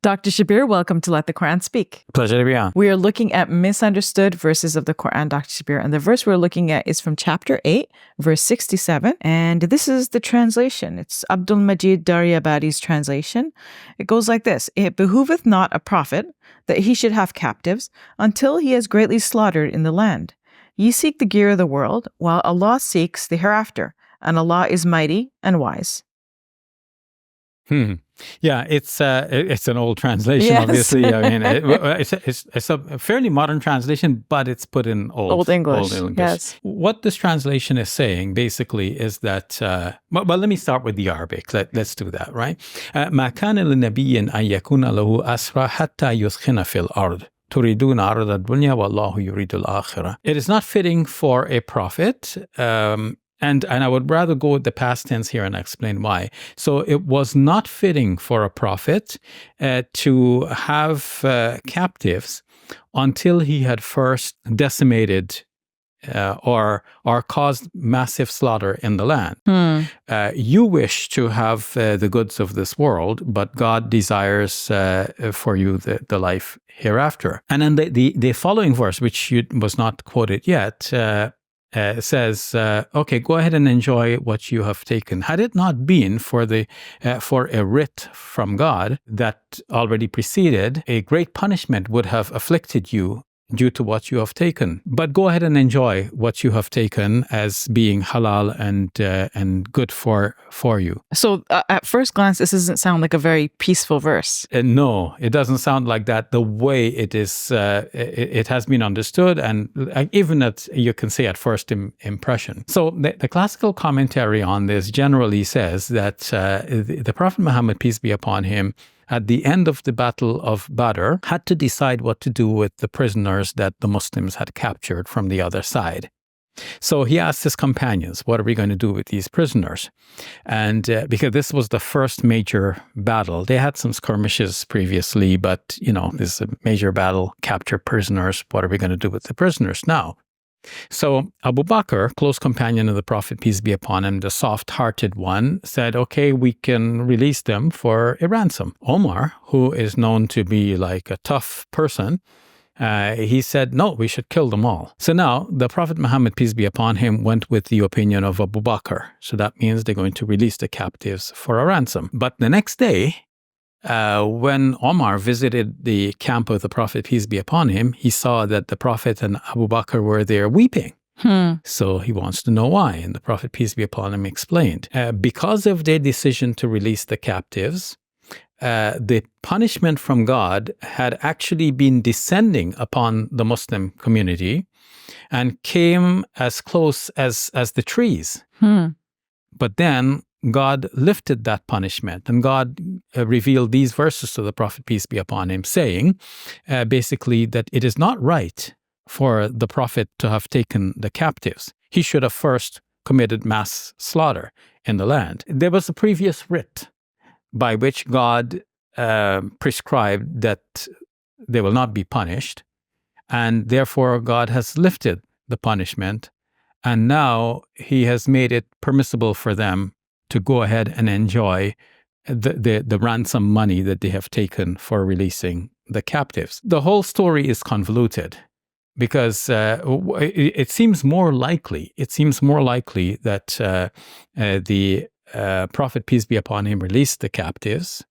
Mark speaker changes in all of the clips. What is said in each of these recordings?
Speaker 1: Dr. Shabir, welcome to Let the Quran Speak.
Speaker 2: Pleasure to be on.
Speaker 1: We are looking at misunderstood verses of the Quran, Dr. Shabir, and the verse we're looking at is from chapter 8, verse 67, and this is the translation. It's Abdul Majid Daryabadi's translation. It goes like this: It behooveth not a prophet that he should have captives until he has greatly slaughtered in the land. Ye seek the gear of the world, while Allah seeks the hereafter, and Allah is mighty and wise.
Speaker 2: Yeah, it's an old translation,
Speaker 1: Yes.
Speaker 2: obviously. I mean, it's a fairly modern translation, but it's put in Old
Speaker 1: English.
Speaker 2: Old English.
Speaker 1: Yes.
Speaker 2: What this translation is saying, basically, is that, well, let me start with the Arabic. Let's do that, right? مَا كَانَ لِنَبِيٍّ أَن يَكُونَ لَهُ أَسْرَى حَتَّى يُثْخِنَ فِي الْأَرْضِ تُرِيدُونَ عَرَضَ الدُّنْيَا وَاللَّهُ يُرِيدُ الْآخِرَةَ. It is not fitting for a prophet, and I would rather go with the past tense here and explain why. So it was not fitting for a prophet to have captives until he had first decimated or caused massive slaughter in the land. You wish to have the goods of this world, but God desires for you the life hereafter. And then the following verse, which was not quoted yet, says, okay, go ahead and enjoy what you have taken. Had it not been for a writ from God that already preceded, a great punishment would have afflicted you due to what you have taken. But go ahead and enjoy what you have taken as being halal and good for you.
Speaker 1: So at first glance, this doesn't sound like a very peaceful verse.
Speaker 2: No, it doesn't sound like that. The way it is, it has been understood, and even you can say at first impression. So the classical commentary on this generally says that the Prophet Muhammad, peace be upon him, at the end of the Battle of Badr, had to decide what to do with the prisoners that the Muslims had captured from the other side. So he asked his companions, what are we going to do with these prisoners? And because this was the first major battle, they had some skirmishes previously, but, this is a major battle, capture prisoners. What are we going to do with the prisoners now? So Abu Bakr, close companion of the Prophet, peace be upon him, the soft-hearted one, said, okay, we can release them for a ransom. Omar, who is known to be like a tough person, he said, no, we should kill them all. So now the Prophet Muhammad, peace be upon him, went with the opinion of Abu Bakr. So that means they're going to release the captives for a ransom. But the next day, when Omar visited the camp of the Prophet, peace be upon him, he saw that the Prophet and Abu Bakr were there weeping. So he wants to know why. And the Prophet, peace be upon him, explained, because of their decision to release the captives, the punishment from God had actually been descending upon the Muslim community and came as close as the trees. But then God lifted that punishment, and God revealed these verses to the Prophet, peace be upon him, saying basically that it is not right for the Prophet to have taken the captives. He should have first committed mass slaughter in the land. There was a previous writ by which God prescribed that they will not be punished, and therefore God has lifted the punishment, and now he has made it permissible for them to go ahead and enjoy the ransom money that they have taken for releasing the captives. The whole story is convoluted because it seems more likely that the Prophet, peace be upon him, released the captives,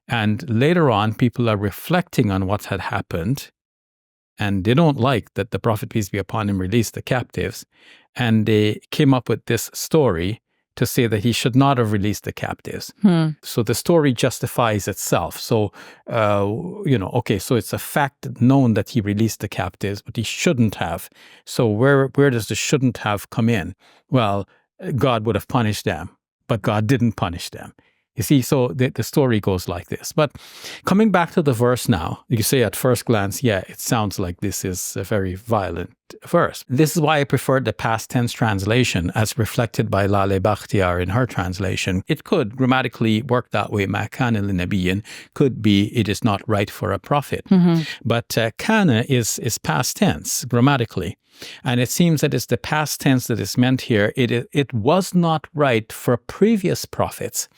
Speaker 2: and later on people are reflecting on what had happened, and they don't like that the Prophet, peace be upon him, released the captives, and they came up with this story to say that he should not have released the captives. So the story justifies itself. So, okay, so it's a fact known that he released the captives, but he shouldn't have. So where does the shouldn't have come in? Well, God would have punished them, but God didn't punish them. You see, so the story goes like this. But coming back to the verse now, you say at first glance, yeah, it sounds like this is very violent. verse. This is why I prefer the past tense translation as reflected by Lale Bakhtiar in her translation. It could grammatically work that way. Ma kana linabiyyin could be it is not right for a prophet. But kana is past tense grammatically. And it seems that it's the past tense that is meant here. It was not right for previous prophets.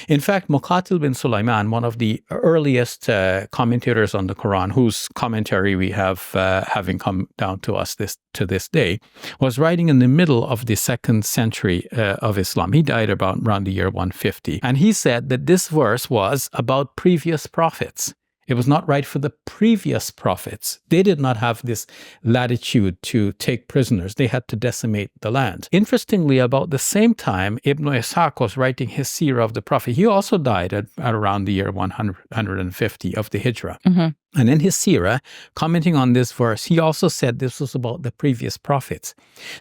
Speaker 2: In fact, Muqatil bin Sulaiman, one of the earliest commentators on the Quran, whose commentary we have having come down to us to this day, was writing in the middle of the 2nd century of Islam. He died around the year 150. And he said that this verse was about previous prophets. It was not right for the previous prophets. They did not have this latitude to take prisoners. They had to decimate the land. Interestingly, about the same time, Ibn Ishaq was writing his seerah of the Prophet. He also died at around the year 150 of the Hijrah. And in his seerah, commenting on this verse, he also said this was about the previous prophets.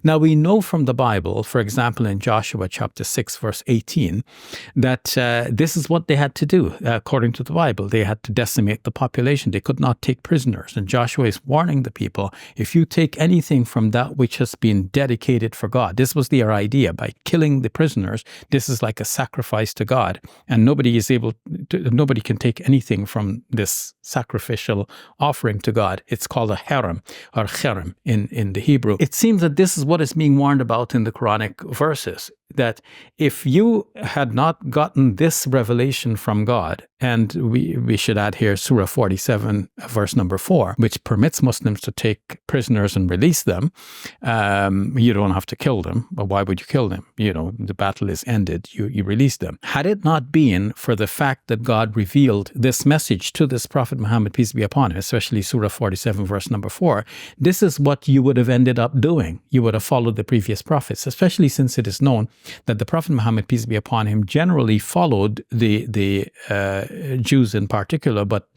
Speaker 2: Now, we know from the Bible, for example, in Joshua chapter 6, verse 18, that this is what they had to do. According to the Bible, they had to decimate the population. They could not take prisoners. And Joshua is warning the people, if you take anything from that which has been dedicated for God, this was their idea. By killing the prisoners, this is like a sacrifice to God. And nobody can take anything from this sacrificial offering to God. It's called a haram or kharam in the Hebrew. It seems that this is what is being warned about in the Quranic verses, that if you had not gotten this revelation from God, and we should add here Surah 47, verse number 4, which permits Muslims to take prisoners and release them, you don't have to kill them. But why would you kill them? The battle is ended. You release them. Had it not been for the fact that God revealed this message to this Prophet Muhammad, peace be upon him, especially Surah 47, verse number 4, this is what you would have ended up doing. You would have followed the previous prophets, especially since it is known that the Prophet Muhammad, peace be upon him, generally followed the Jews in particular, but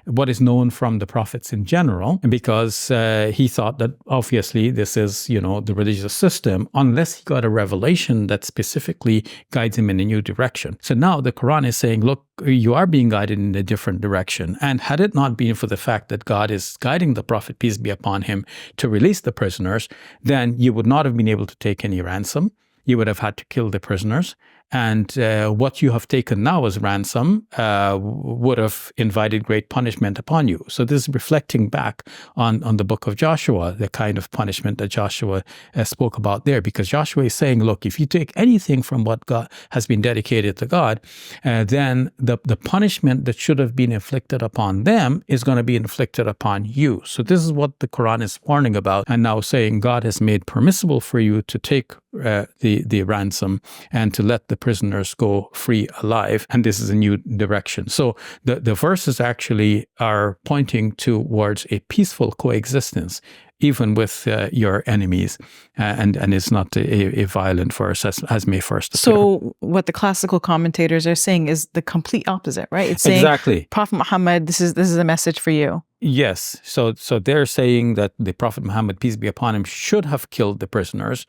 Speaker 2: what is known from the prophets in general, because he thought that obviously this is, the religious system, unless he got a revelation that specifically guides him in a new direction. So now the Quran is saying, look, you are being guided in a different direction. And had it not been for the fact that God is guiding the Prophet, peace be upon him, to release the prisoners, then you would not have been able to take any ransom. You would have had to kill the prisoners. And what you have taken now as ransom would have invited great punishment upon you. So this is reflecting back on the book of Joshua, the kind of punishment that Joshua spoke about there. Because Joshua is saying, look, if you take anything from what God has been dedicated to God, then the punishment that should have been inflicted upon them is going to be inflicted upon you. So this is what the Quran is warning about, and now saying God has made permissible for you to take the ransom and to let the prisoners go free alive. And this is a new direction. So the verses actually are pointing towards a peaceful coexistence, even with your enemies. And it's not a violent verse as may first appear.
Speaker 1: So what the classical commentators are saying is the complete opposite, right? It's saying,
Speaker 2: exactly,
Speaker 1: Prophet Muhammad, this is a message for you.
Speaker 2: Yes. So they're saying that the Prophet Muhammad, peace be upon him, should have killed the prisoners,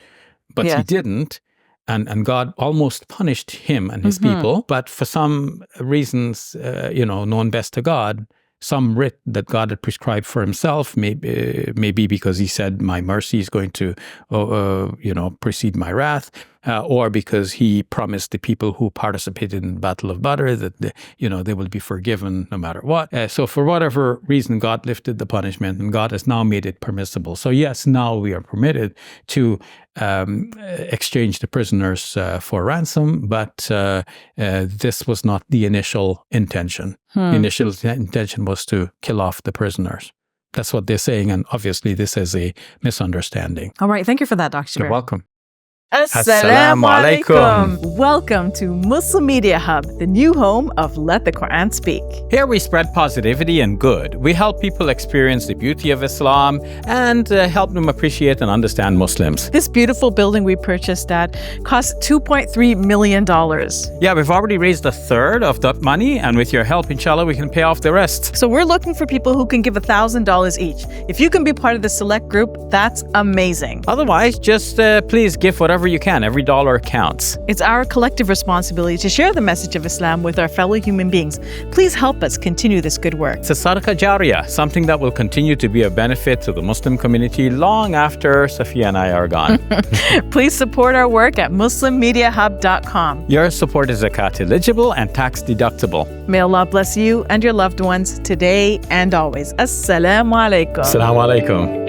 Speaker 2: but he didn't. And God almost punished him and his people. But for some reasons, known best to God, some writ that God had prescribed for himself, maybe because he said, my mercy is going to, precede my wrath, or because he promised the people who participated in the Battle of Badr that they will be forgiven no matter what. So for whatever reason, God lifted the punishment, and God has now made it permissible. So yes, now we are permitted to exchange the prisoners for ransom, but this was not the initial intention. The initial intention was to kill off the prisoners. That's what they're saying, and obviously this is a misunderstanding.
Speaker 1: All right, thank you for that, Dr.
Speaker 2: You're welcome.
Speaker 1: Assalamu alaikum. Welcome to Muslim Media Hub, the new home of Let the Quran Speak.
Speaker 2: Here we spread positivity and good. We help people experience the beauty of Islam and help them appreciate and understand Muslims.
Speaker 1: This beautiful building we purchased at cost $2.3 million.
Speaker 2: Yeah, we've already raised a third of that money, and with your help, inshallah, we can pay off the rest.
Speaker 1: So we're looking for people who can give $1,000 each. If you can be part of the select group, that's amazing.
Speaker 2: Otherwise, just please give whatever whatever you can. Every dollar counts.
Speaker 1: It's our collective responsibility to share the message of Islam with our fellow human beings. Please help us continue this good work.
Speaker 2: It's a sadaqah jariyah, something that will continue to be a benefit to the Muslim community long after Safiya and I are gone.
Speaker 1: Please support our work at muslimmediahub.com.
Speaker 2: Your support is zakat eligible and tax deductible.
Speaker 1: May Allah bless you and your loved ones today and always. Assalamu alaikum.
Speaker 2: Assalamu alaikum.